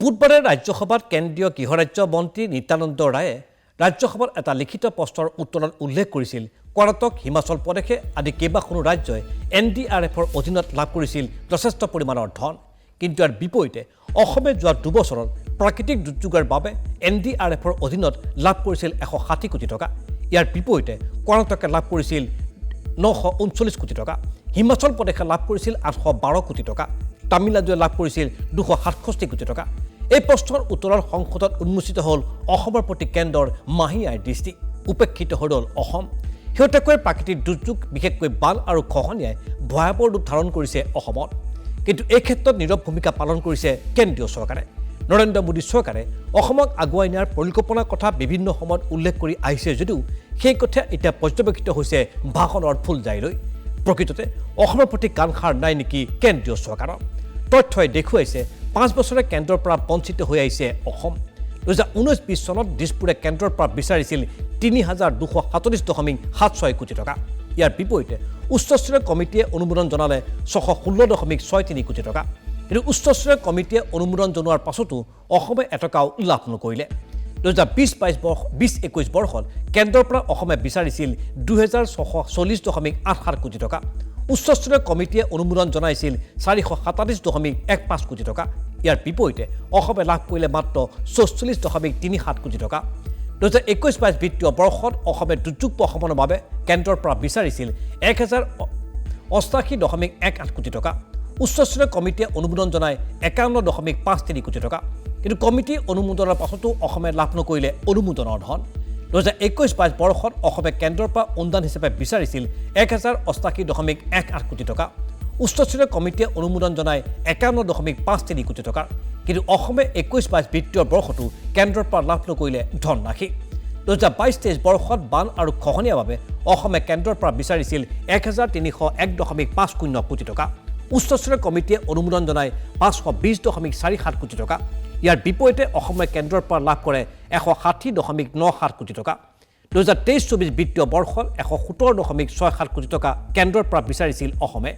বুধবাৰে ৰাজ্যসভাত কেন্দ্ৰীয় গৃহৰাজ্য মন্ত্ৰী নিত্যানন্দ ৰায়ে ৰাজ্যসভাত এটা লিখিত প্ৰশ্নৰ উত্তৰত উল্লেখ কৰিছিল কৰ্ণাটক হিমাচল প্ৰদেশে আদি কেইবাখনো ৰাজ্যই NDRFৰ অধীনত লাভ কৰিছিল যথেষ্ট পৰিমাণৰ ধন কিন্তু ইয়াৰ বিপৰীতে অসমে যোৱা 2 বছৰত প্ৰাকৃতিক দুৰ্যোগৰ বাবে NDRFৰ অধীনত লাভ কৰিছিল 160 কোটি টকা ইয়াৰ বিপৰীতে কৰ্ণাটকে লাভ কৰিছিল 939 কোটি টকা হিমাচল প্ৰদেশে লাভ কৰিছিল 812 কোটি টকা তামিলনাডুৱে লাভ কৰিছিল 267 কোটি টকা এই প্ৰশ্নৰ উত্তৰৰ সংসদত উন্মোচিত হ'ল অসমৰ প্ৰতি কেন্দ্ৰৰ মাহিয়াৰ দৃষ্টি উপেক্ষিত হ'ল অসম হেউটেকৈ প্ৰাকৃতিক দুৰ্যোগ বিশেষকৈ বান আৰু খহনীয়াই ভয়াৱহ ৰূপ ধাৰণ কৰিছে অসমত কিন্তু এই ক্ষেত্ৰত নীৰৱ ভূমিকা পালন কৰিছে কেন্দ্ৰীয় চৰকাৰে নৰেন্দ্ৰ মোদী চৰকাৰে অসমক আগুৱাই নিয়াৰ পৰিকল্পনাৰ কথা বিভিন্ন সময়ত উল্লেখ কৰি আহিছে যদিও সেই কথা এতিয়া পৰ্যবেক্ষিত হৈছে ভাষণৰ ফুলজাইলৈ প্ৰকৃততে অসমৰ প্ৰতি কাণসাৰ নাই নেকি কেন্দ্ৰীয় চৰকাৰৰ তথ্যই দেখুৱাইছে 5 বছৰে কেন্দ্ৰৰ পৰা বঞ্চিত হৈ আহিছে অসম 2019-20 চনত দিছপুৰে কেন্দ্ৰৰ পৰা বিচাৰিছিল 3247.76 কোটি টকা ইয়াৰ বিপৰীতে উচ্চস্তৰীয় কমিটিয়ে অনুমোদন জনালে 616.63 কোটি টকা কিন্তু উচ্চস্তৰীয় কমিটিয়ে অনুমোদন জনোৱাৰ পাছতো অসমে এটকাও লাভ নকৰিলে 2020-21 বৰ্ষত কেন্দ্ৰৰ পৰা অসমে বিচাৰিছিল 2640.87 কোটি টকা উচ্চস্তৰীয় কমিটিয়ে অনুমোদন জনাইছিল 447.15 কোটি টকা ইয়াৰ বিপৰীতে অসমে লাভ কৰিলে মাত্ৰ 44.37 কোটি টকা 2021-22 বিত্তীয় বৰ্ষত অসমে দুৰ্যোগ প্ৰশমনৰ বাবে কেন্দ্ৰৰ পৰা বিচাৰিছিল 1088.18 কোটি টকা উচ্চস্তৰীয় কমিটিয়ে অনুমোদন জনাই 51.53 কোটি টকা কিন্তু কমিটি অনুমোদনৰ পাছতো অসমে লাভ নকৰিলে অনুমোদনৰ ধন 2021-22 বৰ্ষত অসমে কেন্দ্ৰৰ পৰা অনুদান হিচাপে বিচাৰিছিল 1088.18 কোটি টকা উচ্চস্তৰীয় কমিটিয়ে অনুমোদন জনাই 51.53 কোটি টকা কিন্তু অসমে 21-22 বিত্তীয় বৰ্ষতো কেন্দ্ৰৰ পৰা লাভ নকৰিলে ধন ৰাখি 2022-23 বৰ্ষত বান আৰু খহনীয়াৰ বাবে অসমে কেন্দ্ৰৰ পৰা বিচাৰিছিল 1301.50 কোটি টকা উচ্চস্তৰীয় কমিটিয়ে অনুমোদন জনাই 520.47 কোটি টকা ইয়াৰ বিপৰীতে অসমে কেন্দ্ৰৰ পৰা লাভ কৰে 160.97 কোটি টকা 2023-24 বিত্তীয় বৰ্ষত 117.67 কোটি টকা কেন্দ্ৰৰ পৰা বিচাৰিছিল অসমে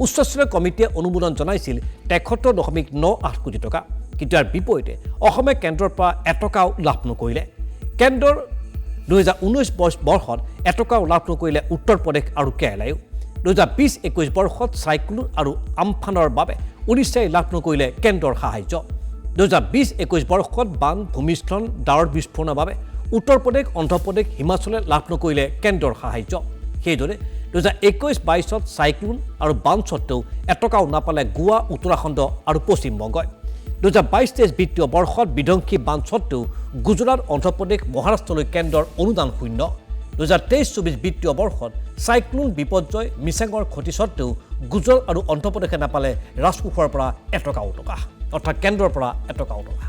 উচ্চস্তৰীয় কমিটিয়ে অনুমোদন জনাইছিল 73.98 কোটি টকা কিন্তু ইয়াৰ বিপৰীতে অসমে কেন্দ্ৰৰ পৰা এটকাও লাভ নকৰিলে কেন্দ্ৰৰ 2019 বৰ্ষত এটকাও লাভ নকৰিলে উত্তৰ প্ৰদেশ আৰু কেৰালায়ো 2020-21 বৰ্ষত চাইক্লোন আৰু আমফানৰ বাবে উৰিষ্যাই লাভ নকৰিলে কেন্দ্ৰৰ সাহায্য 2020-21 বৰ্ষত বান ভূমিস্খলন ডাৱৰ বিস্ফোৰণৰ বাবে উত্তৰ প্ৰদেশ অন্ধ্ৰপ্ৰদেশ হিমাচলে লাভ নকৰিলে কেন্দ্ৰৰ সাহায্য সেইদৰে 2021-22ত চাইক্লোন আৰু বান সত্ত্বেও এটকাও নাপালে গোৱা উত্তৰাখণ্ড আৰু পশ্চিমবংগই 2022-23 বিত্তীয় বৰ্ষত বিধ্বংসী বান সত্ত্বেও গুজৰাট অন্ধ্ৰপ্ৰদেশ মহাৰাষ্ট্ৰলৈ কেন্দ্ৰৰ অনুদান শূন্য 2023-24 বিত্তীয় বৰ্ষত চাইক্লোন বিপৰ্যয় মিছাঙৰ ক্ষতি সত্ত্বেও গুজৰাট আৰু অন্ধ্ৰপ্ৰদেশে নাপালে ৰাজকোষৰ পৰা এটকাও টকা অৰ্থাৎ কেন্দ্ৰৰ পৰা এটকাও টকা